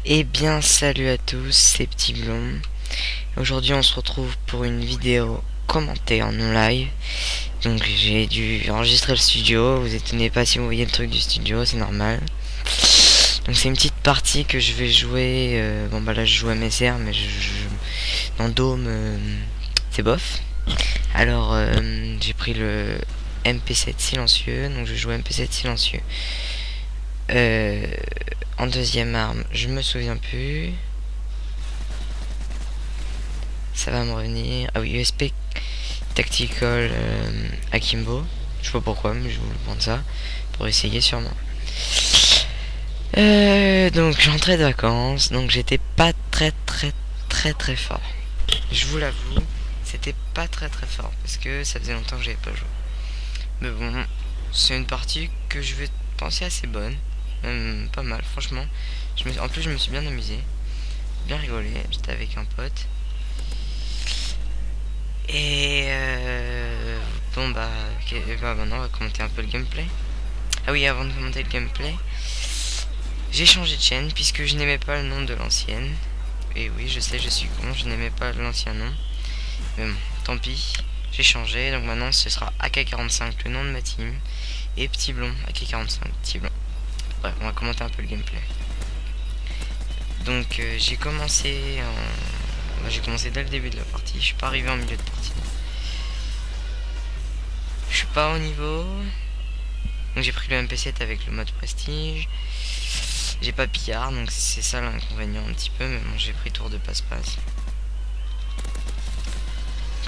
Eh bien salut à tous, c'est Petit Blond. Aujourd'hui on se retrouve pour une vidéo commentée en live. Donc j'ai dû enregistrer le studio, vous étonnez pas si vous voyez le truc du studio, c'est normal. Donc c'est une petite partie que je vais jouer, bon bah là je joue à MSR mais dans Dome c'est bof. Alors j'ai pris le MP7 silencieux, donc je joue MP7 silencieux. En deuxième arme, je me souviens plus. Ça va me revenir. Ah oui, USP Tactical Akimbo. Je sais pas pourquoi, mais je vais vous prendre ça pour essayer sûrement. Donc j'entrais de vacances, donc j'étais pas très fort. Je vous l'avoue, c'était pas très fort parce que ça faisait longtemps que j'avais pas joué. Mais bon, c'est une partie que je vais penser assez bonne, même pas mal, franchement. En plus, je me suis bien amusé, bien rigolé. J'étais avec un pote. Et bon bah, maintenant on va commenter un peu le gameplay. Ah oui, avant de commenter le gameplay, j'ai changé de chaîne puisque je n'aimais pas le nom de l'ancienne. Et oui, je sais, je suis con, je n'aimais pas l'ancien nom. Mais bon, tant pis, j'ai changé. Donc maintenant ce sera AK45, le nom de ma team. Et Petit Blond, AK45, Petit Blond. Bref, on va commenter un peu le gameplay. Donc j'ai commencé dès le début de la partie. Je suis pas arrivé en milieu de partie. Je suis pas au niveau. Donc j'ai pris le MP7 avec le mode prestige. J'ai pas pillard, donc c'est ça l'inconvénient un petit peu. Mais bon, j'ai pris tour de passe-passe.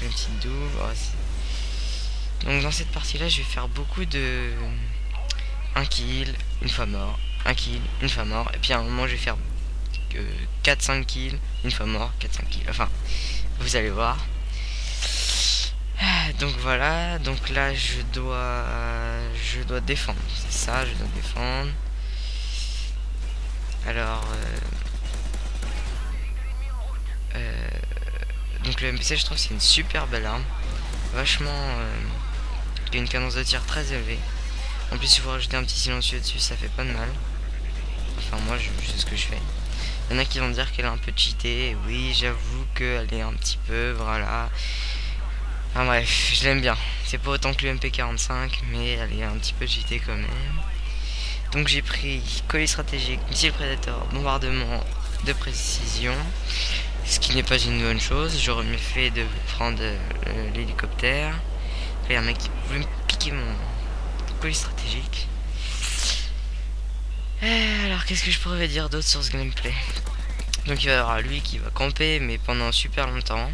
Le petit double. Donc dans cette partie là, je vais faire beaucoup de 1 kill, une fois mort, 1 kill, une fois mort. Et puis à un moment, je vais faire 4-5 kills, une fois mort, 4-5 kills. Enfin, vous allez voir. Donc voilà, donc là je dois défendre, c'est ça, je dois défendre. Alors donc le MPC, je trouve que c'est une super belle arme, vachement qui a une cadence de tir très élevée. En plus il faut rajouter un petit silencieux dessus, ça fait pas de mal. Enfin moi je sais ce que je fais. Il y en a qui vont dire qu'elle est un peu cheatée, et oui j'avoue qu'elle est un petit peu, voilà. Enfin bref, je l'aime bien. C'est pas autant que le MP45, mais elle est un petit peu cheatée quand même. Donc j'ai pris colis stratégique, missile prédateur, bombardement de précision. Ce qui n'est pas une bonne chose. J'aurais mieux fait de prendre l'hélicoptère. Il y a un mec qui voulait me piquer mon colis stratégique. Alors qu'est-ce que je pourrais dire d'autre sur ce gameplay? Donc il va y avoir lui qui va camper, mais pendant super longtemps.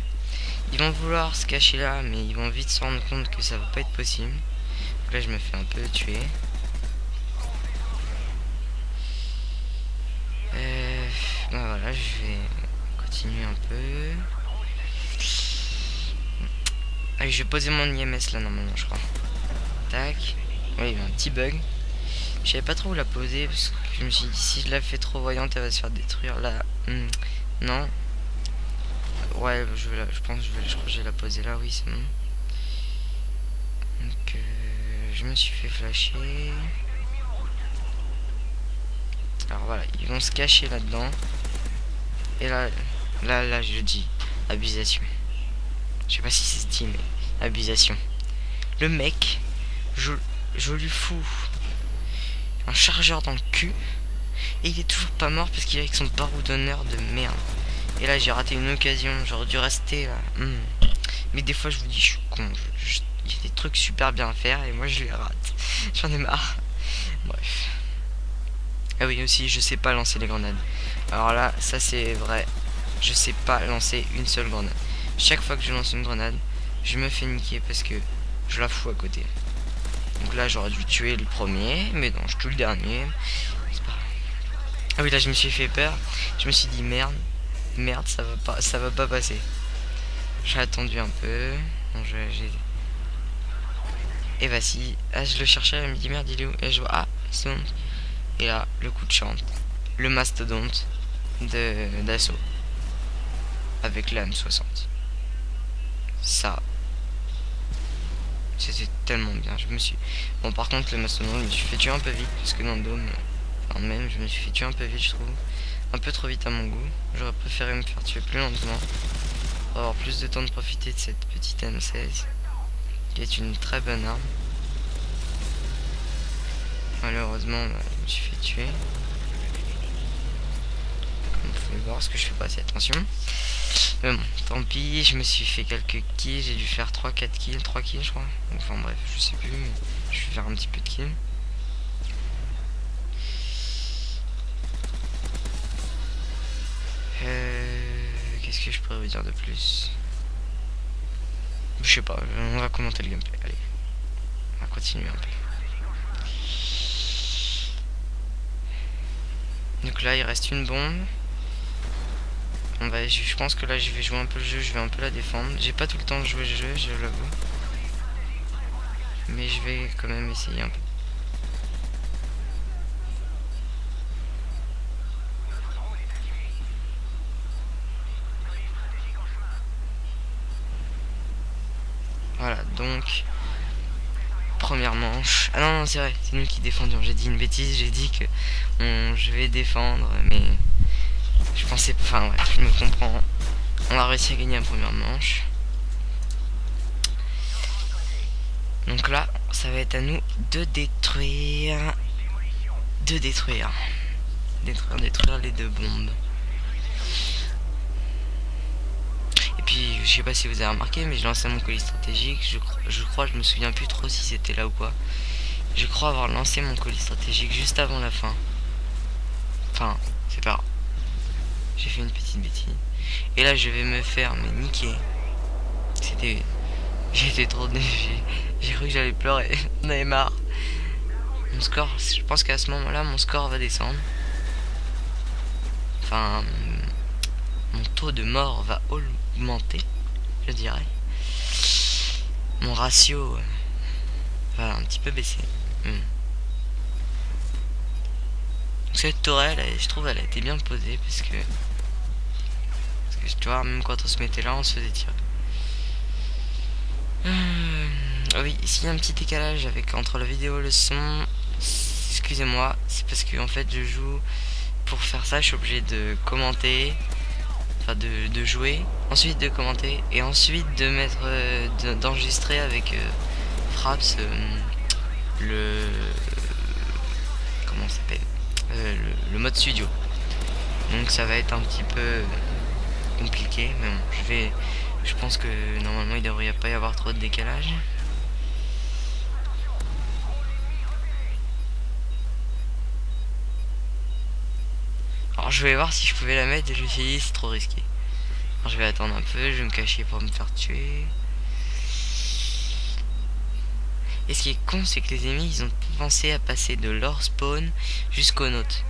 Ils vont vouloir se cacher là, mais ils vont vite se rendre compte que ça va pas être possible. Donc là je me fais un peu tuer. Ben voilà, je vais continuer un peu. Allez, je vais poser mon IMS là normalement, je crois. Tac. Oui, il y a un petit bug. Je savais pas trop où la poser parce que je me suis dit si je la fais trop voyante, elle va se faire détruire. Là, non. Ouais, je pense que je crois que je vais la poser là, oui, c'est bon. Donc, je me suis fait flasher. Alors voilà, ils vont se cacher là-dedans. Et là, je dis abusation. Je sais pas si c'est Steam, mais abusation. Le mec, je lui fous un chargeur dans le cul. Et il est toujours pas mort parce qu'il est avec son baroudonneur de merde. Et là, j'ai raté une occasion. J'aurais dû rester là. Mais des fois, je vous dis, je suis con. Il y a des trucs super bien à faire et moi, je les rate. J'en ai marre. Bref. Ah oui, aussi, je sais pas lancer les grenades. Alors là, ça c'est vrai. Je sais pas lancer une seule grenade. Chaque fois que je lance une grenade, je me fais niquer parce que je la fous à côté. Donc là, j'aurais dû tuer le premier, mais non, je tue le dernier. C'est pas grave. Ah oui, là, je me suis fait peur. Je me suis dit merde, ça va pas passer. J'ai attendu un peu. Bon, et voici. Ah, je le cherchais, elle me dit merde, il est où? Et je vois, ah, c'est bon. Et là, le coup de chante, le mastodonte d'assaut avec la M60. Ça, c'était tellement bien. Bon, par contre, le mastodonte, je me suis fait tuer un peu vite parce que dans le dôme, enfin, même, je me suis fait tuer un peu vite, je trouve. un peu trop vite à mon goût. J'aurais préféré me faire tuer plus lentement pour avoir plus de temps de profiter de cette petite M16 qui est une très bonne arme. Malheureusement, bah, je me suis fait tuer. Comme vous pouvez voir, parce que je fais pas assez attention. Mais bon, tant pis, je me suis fait quelques kills. J'ai dû faire 3-4 kills, 3 kills je crois. Enfin bref, je sais plus, mais je vais faire un petit peu de kills. Qu'est-ce que je pourrais vous dire de plus? Je sais pas, on va commenter le gameplay. Allez, on va continuer un peu. Donc là, il reste une bombe. Je pense que là, je vais jouer un peu le jeu, je vais un peu la défendre. J'ai pas tout le temps de jouer le jeu, je l'avoue. Mais je vais quand même essayer un peu. Voilà, donc première manche. Ah non, non c'est vrai, c'est nous qui défendions. J'ai dit une bêtise, j'ai dit que je vais défendre, mais je pensais, enfin ouais, je me comprends. On a réussi à gagner la première manche. Donc là, ça va être à nous de détruire détruire les deux bombes. Et puis, je sais pas si vous avez remarqué, mais j'ai lancé mon colis stratégique. Je crois, je me souviens plus trop si c'était là ou quoi. Je crois avoir lancé mon colis stratégique juste avant la fin. Enfin, c'est pas grave. J'ai fait une petite bêtise. Et là, je vais me faire mais niquer. J'étais trop j'ai cru que j'allais pleurer. On avait marre. Mon score, je pense qu'à ce moment-là, mon score va descendre. Enfin, mon taux de mort va augmenter, je dirais. Mon ratio va un petit peu baisser. Cette tourelle, je trouve, elle a été bien posée parce que tu vois, même quand on se mettait là, on se faisait tirer. Oui, s'il y a un petit décalage entre la vidéo et le son, excusez-moi, c'est parce que en fait je joue. Pour faire ça, je suis obligé de commenter, enfin de jouer, ensuite de commenter et ensuite de mettre d'enregistrer avec Fraps comment ça s'appelle, le mode studio. Donc ça va être un petit peu compliqué, mais bon, je pense que normalement il devrait pas y avoir trop de décalage. Alors je vais voir si je pouvais la mettre et je me suis dit c'est trop risqué. Alors je vais attendre un peu, je vais me cacher pour me faire tuer. Et ce qui est con, c'est que les ennemis ils ont pensé à passer de leur spawn jusqu'au nôtre.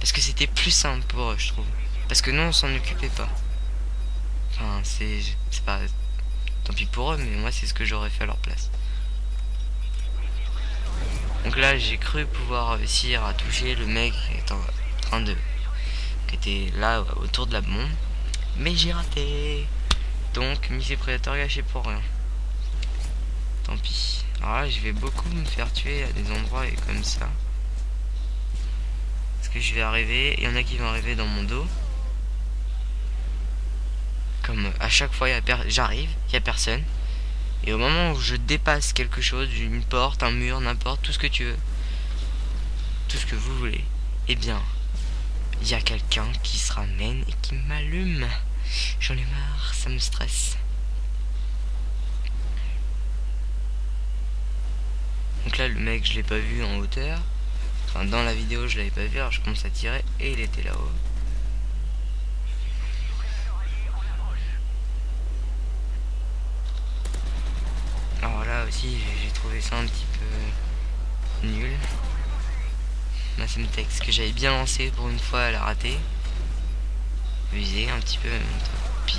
Parce que c'était plus simple pour eux, je trouve. Parce que nous on s'en occupait pas. Enfin c'est pas, tant pis pour eux, mais moi c'est ce que j'aurais fait à leur place. Donc là j'ai cru pouvoir réussir à toucher le mec qui est en train de, qui était là autour de la bombe, mais j'ai raté. Donc missile prédateur gâché pour rien. Tant pis. Alors là je vais beaucoup me faire tuer à des endroits et comme ça. Parce que je vais arriver, il y en a qui vont arriver dans mon dos. Comme à chaque fois j'arrive, il n'y a personne. Et au moment où je dépasse quelque chose, une porte, un mur, n'importe, tout ce que tu veux, tout ce que vous voulez, eh bien il y a quelqu'un qui se ramène et qui m'allume. J'en ai marre, ça me stresse. Donc là le mec je l'ai pas vu en hauteur. Enfin dans la vidéo je l'avais pas vu, alors je commence à tirer et il était là-haut. Alors là aussi j'ai trouvé ça un petit peu nul. Ma Semtex que j'avais bien lancé pour une fois, elle a raté. Visé un petit peu, tant pis.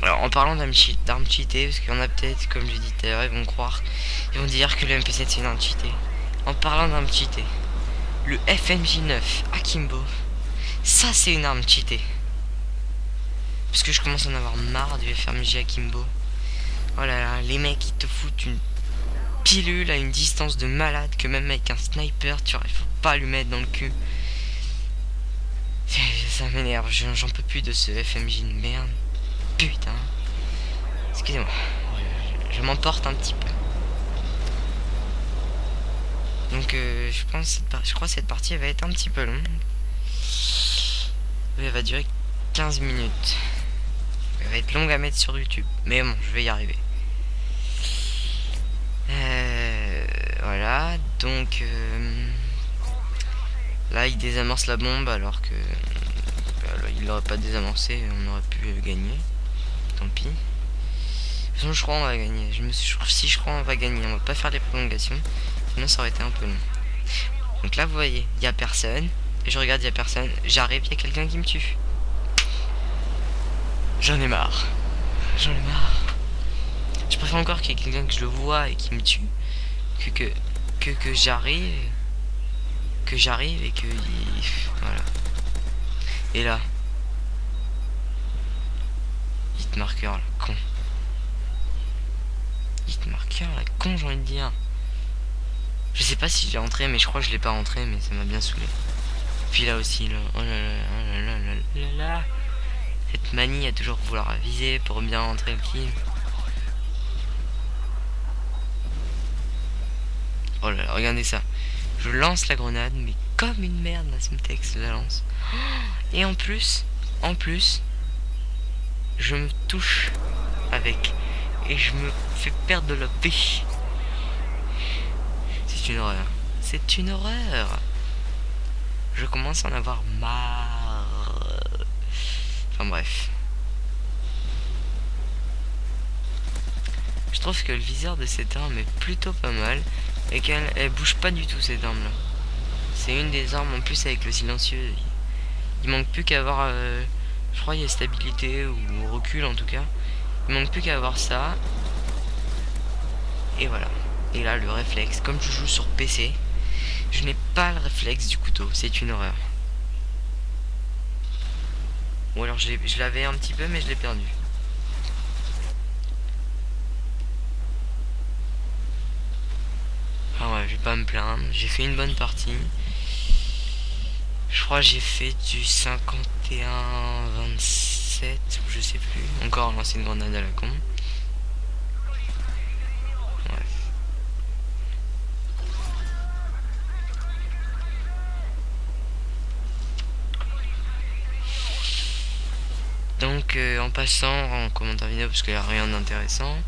Alors en parlant d'armes cheatées, parce qu'il y en a peut-être, comme j'ai dit tout à l'heure, ils vont croire, ils vont dire que le MP7 c'est une arme cheatée. En parlant d'armes cheatées, le FMJ9 Akimbo, ça c'est une arme cheatée. Parce que je commence à en avoir marre du FMJ Akimbo. Oh là là, les mecs ils te foutent une pilule à une distance de malade que même avec un sniper tu arrives pas à lui mettre dans le cul. Ça m'énerve, j'en peux plus de ce FMJ de merde. Putain. Excusez-moi, je m'emporte un petit peu. Donc je crois que cette partie va être un petit peu longue. Elle va durer 15 minutes. Elle va être longue à mettre sur YouTube. Mais bon, je vais y arriver. Voilà, donc là il désamorce la bombe alors que il l'aurait pas désamorcé, on aurait pu gagner. Tant pis. De toute façon, je crois on va gagner. Si je crois on va gagner, on va pas faire les prolongations, sinon ça aurait été un peu long. Donc là vous voyez, il y a personne. Et je regarde, il y a personne. J'arrive, il y a quelqu'un qui me tue. J'en ai marre. J'en ai marre. Je préfère encore qu'il y ait quelqu'un que je le vois et qui me tue que j'arrive. Que j'arrive et que... Voilà. Et là. Hit marqueur, là, con. Hit marqueur, là, con, j'ai envie de dire. Je sais pas si je l'ai rentré, mais je crois que je l'ai pas rentré, mais ça m'a bien saoulé. Puis là aussi, là. Oh là là, oh là là là là là. Cette manie à toujours vouloir viser pour bien rentrer le kill. Oh là là, regardez ça. Je lance la grenade, mais comme une merde, la Semtex la lance. Et en plus, je me touche avec. Et je me fais perdre de la vie. C'est une horreur. C'est une horreur. Je commence à en avoir marre. Enfin bref. Je trouve que le viseur de cette arme est plutôt pas mal. Et qu'elle bouge pas du tout cette arme là. C'est une des armes en plus avec le silencieux. Il manque plus qu'à avoir je crois il y a stabilité ou recul en tout cas. Il manque plus qu'à avoir ça. Et voilà. Et là le réflexe. Comme je joue sur PC, je n'ai pas le réflexe du couteau. C'est une horreur. Ou alors je l'avais un petit peu mais je l'ai perdu. Ah ouais, je vais pas me plaindre. J'ai fait une bonne partie. Je crois que j'ai fait du 51-27, je sais plus. Encore lancer une grenade à la con. Ouais. Donc en passant en commentaire vidéo parce qu'il n'y a rien d'intéressant,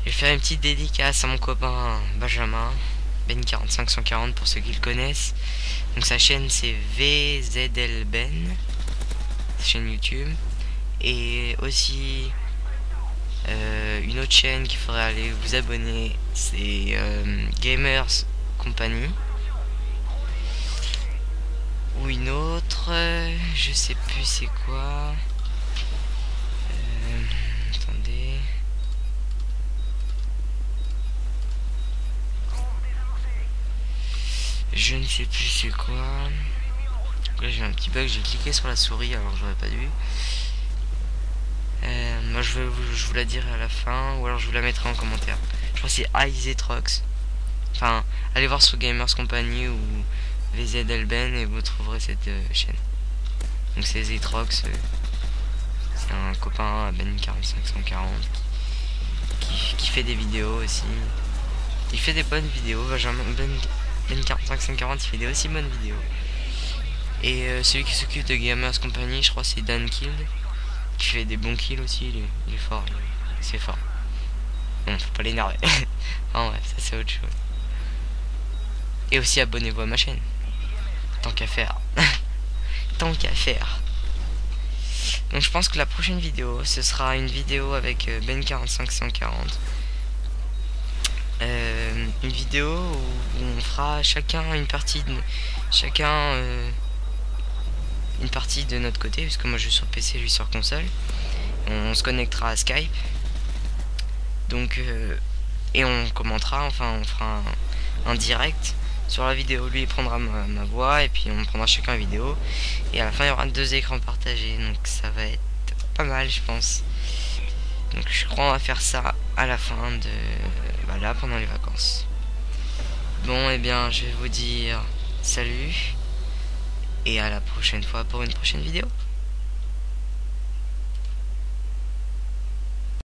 je vais faire une petite dédicace à mon copain Benjamin, Ben45140 pour ceux qui le connaissent. Donc sa chaîne c'est VZLBen, chaîne YouTube. Et aussi une autre chaîne qu'il faudrait aller vous abonner, c'est Gamers Company. Ou une autre, je sais plus c'est quoi. Attendez. Je ne sais plus c'est quoi. Là j'ai un petit bug, j'ai cliqué sur la souris alors j'aurais pas dû. Moi je vous la dirai à la fin ou alors je vous la mettrai en commentaire. Je crois que c'est IZETROX. Enfin, allez voir sur Gamers Company ou VZLBen et vous trouverez cette chaîne. Donc c'est Zetrox, c'est un copain à Ben45140 qui fait des vidéos aussi. Il fait des bonnes vidéos. Benjamin Ben45140 il fait des aussi bonnes vidéos. Et celui qui s'occupe de Gamers Company, je crois c'est Dan Kill, qui fait des bons kills aussi. Il est fort, c'est fort. Bon, faut pas l'énerver. En bref, ça c'est autre chose. Et aussi abonnez-vous à ma chaîne. Tant qu'à faire. Tant qu'à faire. Donc je pense que la prochaine vidéo, ce sera une vidéo avec Ben45140. Une vidéo où on fera chacun une partie de une partie de notre côté, parce que moi je suis sur PC, lui sur console. On se connectera à Skype. Donc et on commentera, enfin on fera un direct sur la vidéo. Lui il prendra ma voix et puis on prendra chacun la vidéo. Et à la fin il y aura 2 écrans partagés. Donc ça va être pas mal je pense. Donc je crois on va faire ça à la fin de... bah là, pendant les vacances. Bon, et bien, je vais vous dire salut et à la prochaine fois pour une prochaine vidéo.